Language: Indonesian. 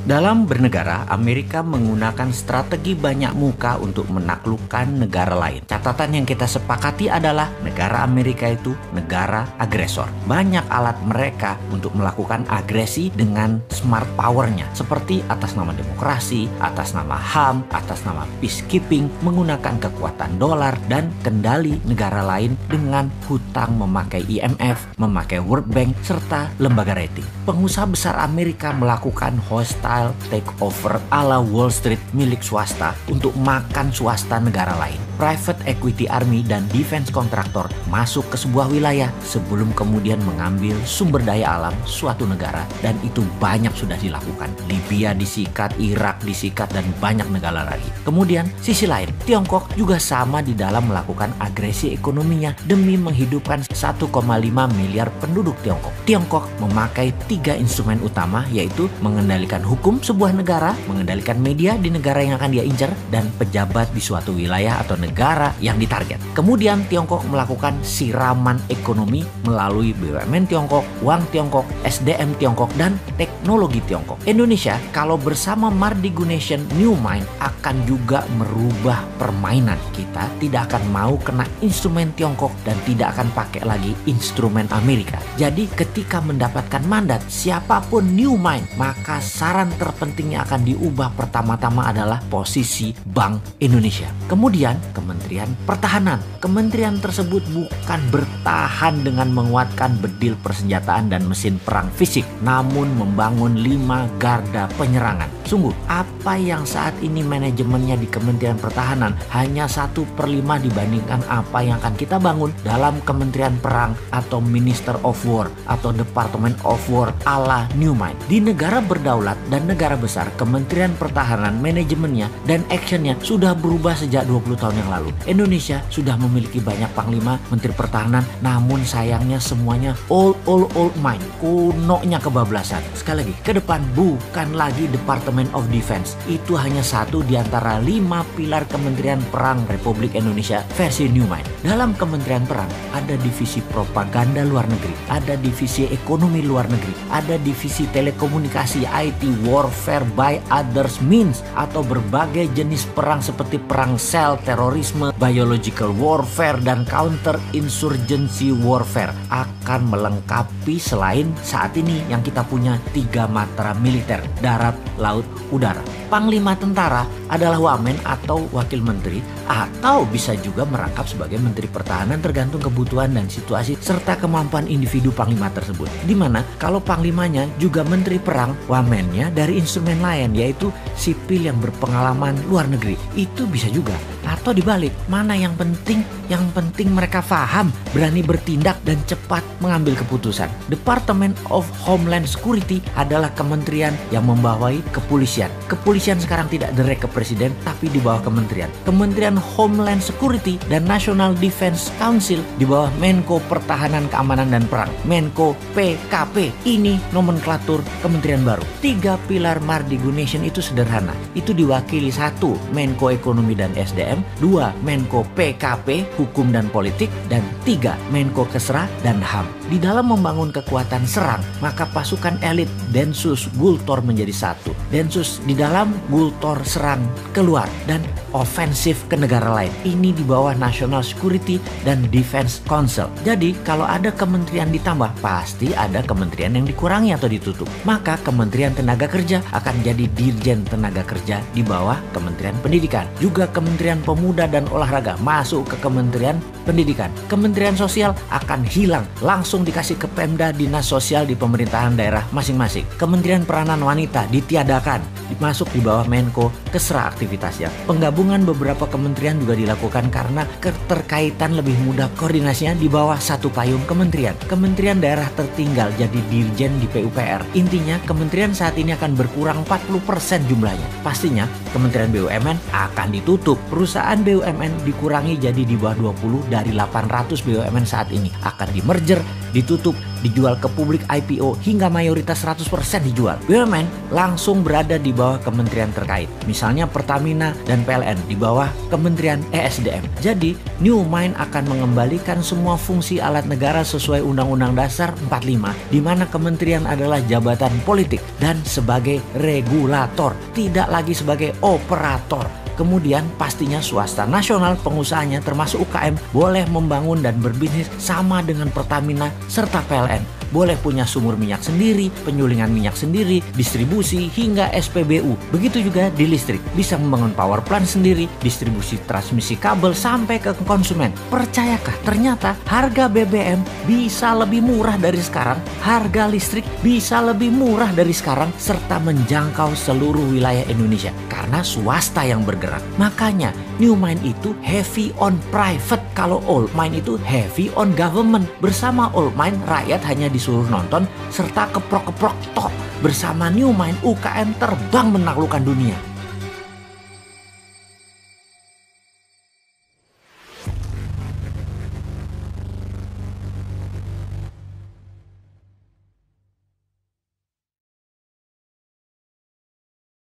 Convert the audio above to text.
Dalam bernegara, Amerika menggunakan strategi banyak muka untuk menaklukkan negara lain. Catatan yang kita sepakati adalah negara Amerika itu negara agresor. Banyak alat mereka untuk melakukan agresi dengan smart power-nya, seperti atas nama demokrasi, atas nama HAM, atas nama peacekeeping, menggunakan kekuatan dolar dan kendali negara lain dengan hutang memakai IMF, memakai World Bank, serta lembaga rating. Pengusaha besar Amerika melakukan hostile takeover ala Wall Street milik swasta untuk makan swasta negara lain. Private equity army dan defense kontraktor masuk ke sebuah wilayah sebelum kemudian mengambil sumber daya alam suatu negara, dan itu banyak sudah dilakukan. Libya disikat, Irak disikat, dan banyak negara lagi. Kemudian sisi lain, Tiongkok juga sama di dalam melakukan agresi ekonominya demi menghidupkan 1,5 miliar penduduk Tiongkok. Tiongkok memakai 3 instrumen utama, yaitu mengendalikan hukum sebuah negara, mengendalikan media di negara yang akan dia incar, dan pejabat di suatu wilayah atau negara yang ditarget. Kemudian Tiongkok melakukan siraman ekonomi melalui BUMN Tiongkok, uang Tiongkok, SDM Tiongkok, dan teknologi Tiongkok. Indonesia kalau bersama Mardigu Nation New Mind akan juga merubah permainan. Kita tidak akan mau kena instrumen Tiongkok dan tidak akan pakai lagi instrumen Amerika. Jadi ketika mendapatkan mandat siapapun New Mind, maka saran terpentingnya akan diubah pertama-tama adalah posisi Bank Indonesia. Kemudian Kementerian Pertahanan. Kementerian tersebut bukan bertahan dengan menguatkan bedil persenjataan dan mesin perang fisik, namun membangun 5 garda penyerangan. Sungguh, apa yang saat ini manajemennya di Kementerian Pertahanan hanya 1/5 dibandingkan apa yang akan kita bangun dalam Kementerian Perang atau Minister of War atau Department of War ala New Mind. Di negara berdaulat dan negara besar, Kementerian Pertahanan manajemennya dan actionnya sudah berubah sejak 20 tahun yang lalu. Indonesia sudah memiliki banyak panglima, menteri pertahanan, namun sayangnya semuanya old mind, kunonya kebablasan. Sekali lagi, ke depan bukan lagi Department of Defense. Itu hanya satu di antara 5 pilar Kementerian Perang Republik Indonesia versi New Mind. Dalam Kementerian Perang ada divisi propaganda luar negeri, ada divisi ekonomi luar negeri, ada divisi telekomunikasi, IT, warfare by others means, atau berbagai jenis perang seperti perang sel, terorisme, biological warfare, dan counter insurgency warfare akan melengkapi selain saat ini yang kita punya 3 matra militer, darat, laut, udara. Panglima tentara adalah wamen atau wakil menteri, atau bisa juga merangkap sebagai menteri pertahanan tergantung kebutuhan dan situasi serta kemampuan individu panglima tersebut. Dimana kalau panglimanya juga menteri perang, wamennya dari instrumen lain yaitu sipil yang berpengalaman luar negeri. Itu bisa juga. Atau dibalik, mana yang penting? Yang penting mereka paham, berani bertindak, dan cepat mengambil keputusan. Department of Homeland Security adalah kementerian yang membawahi kepolisian. Kepolisian sekarang tidak direct ke presiden, tapi di bawah kementerian. Kementerian Homeland Security dan National Defense Council di bawah Menko Pertahanan, Keamanan, dan Perang, Menko PKP. Ini nomenklatur kementerian baru. 3 pilar Mardigu Nation itu sederhana. Itu diwakili 1 Menko Ekonomi dan SDM, 2 Menko PKP, Hukum dan Politik, dan 3 Menko Kesra dan HAM. Di dalam membangun kekuatan serang, maka pasukan elit Densus Gultor menjadi 1. Densus di dalam, Gultor serang keluar, dan ofensif ke negara lain. Ini di bawah National Security dan Defense Council. Jadi kalau ada kementerian ditambah, pasti ada kementerian yang dikurangi atau ditutup. Maka Kementerian Tenaga Kerja akan jadi Dirjen Tenaga Kerja di bawah Kementerian Pendidikan. Juga Kementerian Pemuda dan Olahraga masuk ke Kementerian Pendidikan. Kementerian Sosial akan hilang, langsung dikasih ke Pemda, dinas sosial di pemerintahan daerah masing-masing. Kementerian Peranan Wanita ditiadakan, masuk di bawah Menko Kesra aktivitasnya. Penggabungan beberapa kementerian juga dilakukan karena keterkaitan lebih mudah koordinasinya di bawah satu payung kementerian. Kementerian daerah tertinggal jadi dirjen di PUPR. Intinya kementerian saat ini akan berkurang 40% jumlahnya. Pastinya Kementerian BUMN akan ditutup. Perusahaan BUMN dikurangi jadi di bawah 20 dari 800 BUMN saat ini. Akan di merger ditutup, dijual ke publik IPO hingga mayoritas 100% dijual. BUMN langsung berada di bawah kementerian terkait. Misalnya Pertamina dan PLN di bawah Kementerian ESDM. Jadi New Mind akan mengembalikan semua fungsi alat negara sesuai Undang-Undang Dasar 45, di mana kementerian adalah jabatan politik dan sebagai regulator, tidak lagi sebagai operator. Kemudian pastinya swasta nasional pengusahanya termasuk UKM boleh membangun dan berbisnis sama dengan Pertamina serta PLN. Boleh punya sumur minyak sendiri, penyulingan minyak sendiri, distribusi hingga SPBU. Begitu juga di listrik, bisa membangun power plant sendiri, distribusi transmisi kabel sampai ke konsumen. Percayakah ternyata harga BBM bisa lebih murah dari sekarang, harga listrik bisa lebih murah dari sekarang, serta menjangkau seluruh wilayah Indonesia karena swasta yang bergerak. Makanya New Mind itu heavy on private, kalau Old Mind itu heavy on government. Bersama Old Mind rakyat hanya disuruh nonton serta keprok-keprok tok. Bersama New Mind UKM terbang menaklukkan dunia.